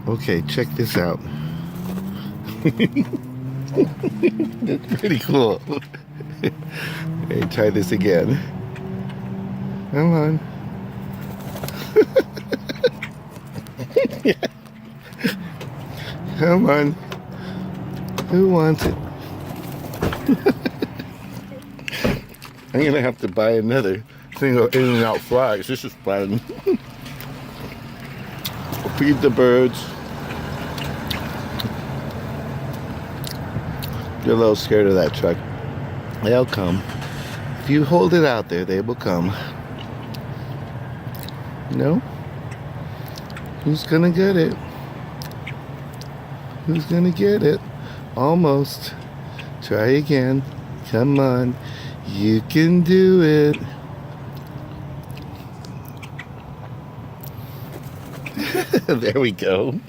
Okay, check this out. It's pretty cool. Hey, try this again. Come on. Come on. Who wants it? I'm gonna have to buy another thing of In-N-Out fries. This is fun. Feed the birds. They're a little scared of that truck. They'll come. If you hold it out there, they will come. No? Who's gonna get it? Who's gonna get it? Almost. Try again. Come on. You can do it. There we go.